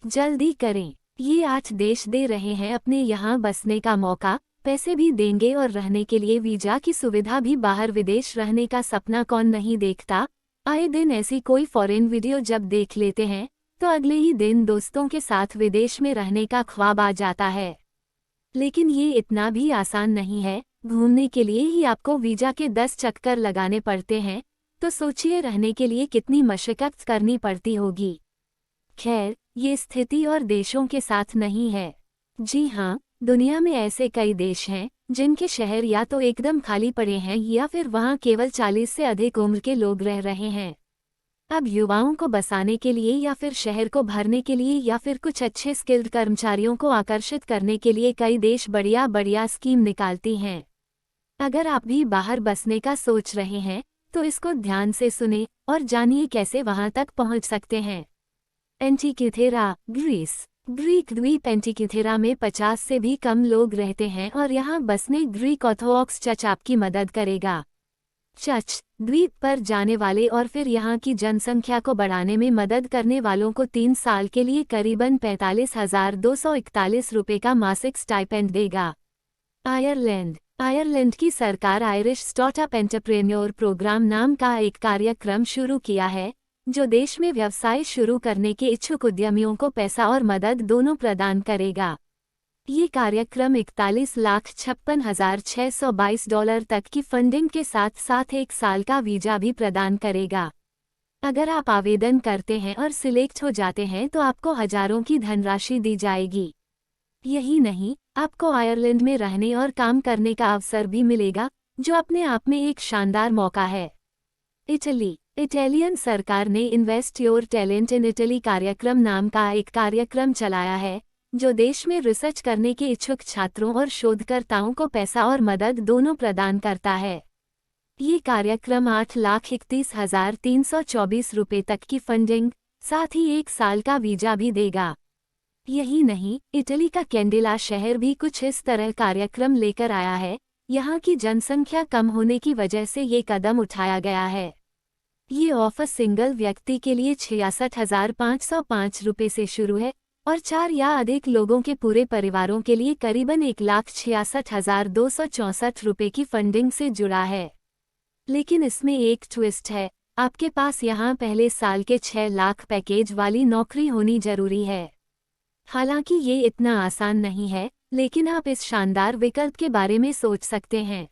जल्दी करें, ये 8 देश दे रहे हैं अपने यहाँ बसने का मौका, पैसे भी देंगे और रहने के लिए वीजा की सुविधा भी। बाहर विदेश रहने का सपना कौन नहीं देखता। आए दिन ऐसी कोई फॉरेन वीडियो जब देख लेते हैं तो अगले ही दिन दोस्तों के साथ विदेश में रहने का ख्वाब आ जाता है। लेकिन ये इतना भी आसान नहीं है। घूमने के लिए ही आपको वीजा के 10 चक्कर लगाने पड़ते हैं, तो सोचिए रहने के लिए कितनी मशक्कत करनी पड़ती होगी। खैर, ये स्थिति और देशों के साथ नहीं है। जी हाँ, दुनिया में ऐसे कई देश हैं जिनके शहर या तो एकदम खाली पड़े हैं या फिर वहाँ केवल 40 से अधिक उम्र के लोग रह रहे हैं। अब युवाओं को बसाने के लिए या फिर शहर को भरने के लिए या फिर कुछ अच्छे स्किल्ड कर्मचारियों को आकर्षित करने के लिए कई देश बढ़िया बढ़िया स्कीम निकालती हैं। अगर आप भी बाहर बसने का सोच रहे हैं तो इसको ध्यान से सुने और जानिए कैसे वहां तक पहुंच सकते हैं। एंटिक्यूथेरा, ग्रीस। ग्रीक द्वीप एंटिक्यूथेरा में 50 से भी कम लोग रहते हैं और यहाँ बसने ग्रीक ऑर्थोडॉक्स चर्च आपकी मदद करेगा। चर्च द्वीप पर जाने वाले और फिर यहाँ की जनसंख्या को बढ़ाने में मदद करने वालों को 3 साल के लिए करीबन 45,241 रुपये का मासिक स्टाइपेंड देगा। आयरलैंड। आयरलैंड की सरकार आयरिश स्टार्टअप एंटरप्रेन्योर प्रोग्राम नाम का एक कार्यक्रम शुरू किया है, जो देश में व्यवसाय शुरू करने के इच्छुक उद्यमियों को पैसा और मदद दोनों प्रदान करेगा। ये कार्यक्रम 41,56,622 डॉलर तक की फंडिंग के साथ साथ 1 साल का वीजा भी प्रदान करेगा। अगर आप आवेदन करते हैं और सिलेक्ट हो जाते हैं तो आपको हजारों की धनराशि दी जाएगी। यही नहीं, आपको आयरलैंड में रहने और काम करने का अवसर भी मिलेगा, जो अपने आप में एक शानदार मौका है। इटली। इटालियन सरकार ने invest your talent in Italy कार्यक्रम नाम का एक कार्यक्रम चलाया है, जो देश में रिसर्च करने के इच्छुक छात्रों और शोधकर्ताओं को पैसा और मदद दोनों प्रदान करता है। ये कार्यक्रम 8,31,324 रुपये तक की फंडिंग, साथ ही 1 साल का वीजा भी देगा। यही नहीं, इटली का कैंडेला शहर भी कुछ इस तरह कार्यक्रम लेकर आया है। यहाँ की जनसंख्या कम होने की वजह से ये कदम उठाया गया है। ये ऑफर सिंगल व्यक्ति के लिए 66,505 रुपये से शुरू है और 4 या अधिक लोगों के पूरे परिवारों के लिए करीबन 1,66,264 रुपये की फंडिंग से जुड़ा है। लेकिन इसमें एक ट्विस्ट है, आपके पास यहाँ पहले साल के 6 लाख पैकेज वाली नौकरी होनी जरूरी है। हालांकि ये इतना आसान नहीं है, लेकिन आप इस शानदार विकल्प के बारे में सोच सकते हैं।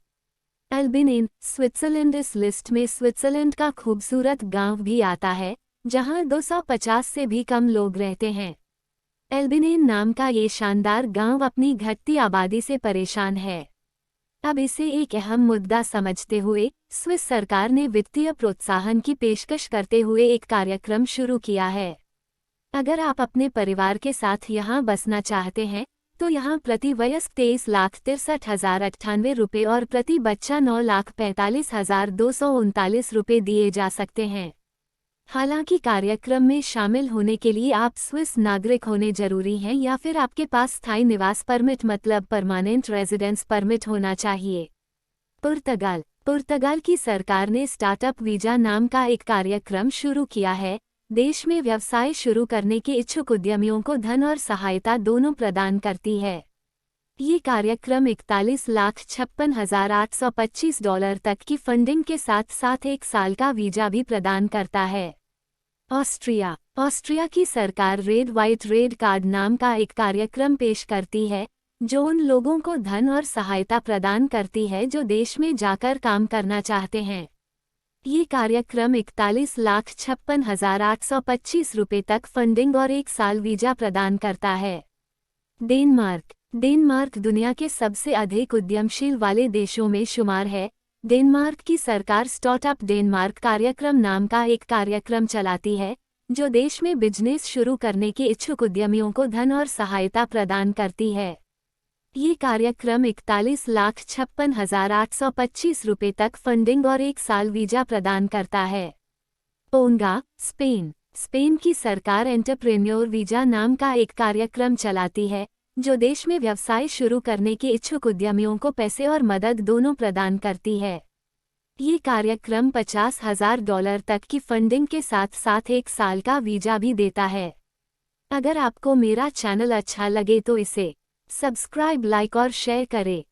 अल्बिनेन, स्विट्जरलैंड। इस लिस्ट में स्विट्जरलैंड का खूबसूरत गांव भी आता है, जहां 250 से भी कम लोग रहते हैं। अल्बिनेन नाम का ये शानदार गांव अपनी घटती आबादी से परेशान है। अब इसे एक अहम मुद्दा समझते हुए स्विस सरकार ने वित्तीय प्रोत्साहन की पेशकश करते हुए एक कार्यक्रम शुरू किया है। अगर आप अपने परिवार के साथ यहाँ बसना चाहते हैं तो यहाँ प्रति वयस्क 23,63,098 रुपये और प्रति बच्चा 9,45,239 रुपये दिए जा सकते हैं। हालांकि कार्यक्रम में शामिल होने के लिए आप स्विस नागरिक होने जरूरी हैं या फिर आपके पास स्थायी निवास परमिट मतलब परमानेंट रेजिडेंस परमिट होना चाहिए। पुर्तगाल। पुर्तगाल की सरकार ने स्टार्टअप वीजा नाम का एक कार्यक्रम शुरू किया है। देश में व्यवसाय शुरू करने के इच्छुक उद्यमियों को धन और सहायता दोनों प्रदान करती है। ये कार्यक्रम 41,56,825 डॉलर तक की फंडिंग के साथ साथ 1 साल का वीजा भी प्रदान करता है। ऑस्ट्रिया। ऑस्ट्रिया की सरकार रेड वाइट रेड कार्ड नाम का एक कार्यक्रम पेश करती है, जो उन लोगों को धन और सहायता प्रदान करती है जो देश में जाकर काम करना चाहते हैं। ये कार्यक्रम 41,56,825 रुपये तक फंडिंग और 1 साल वीजा प्रदान करता है। डेनमार्क। डेनमार्क दुनिया के सबसे अधिक उद्यमशील वाले देशों में शुमार है। डेनमार्क की सरकार स्टार्टअप डेनमार्क कार्यक्रम नाम का एक कार्यक्रम चलाती है, जो देश में बिजनेस शुरू करने के इच्छुक उद्यमियों को धन और सहायता प्रदान करती है। ये कार्यक्रम 41,56,825 रुपये तक फंडिंग और 1 साल वीजा प्रदान करता है। पोंगा, स्पेन। स्पेन की सरकार एंटरप्रेन्योर वीजा नाम का एक कार्यक्रम चलाती है, जो देश में व्यवसाय शुरू करने के इच्छुक उद्यमियों को पैसे और मदद दोनों प्रदान करती है। ये कार्यक्रम $50,000 तक की फंडिंग के साथ साथ 1 साल का वीजा भी देता है। अगर आपको मेरा चैनल अच्छा लगे तो इसे सब्सक्राइब, लाइक और शेयर करें।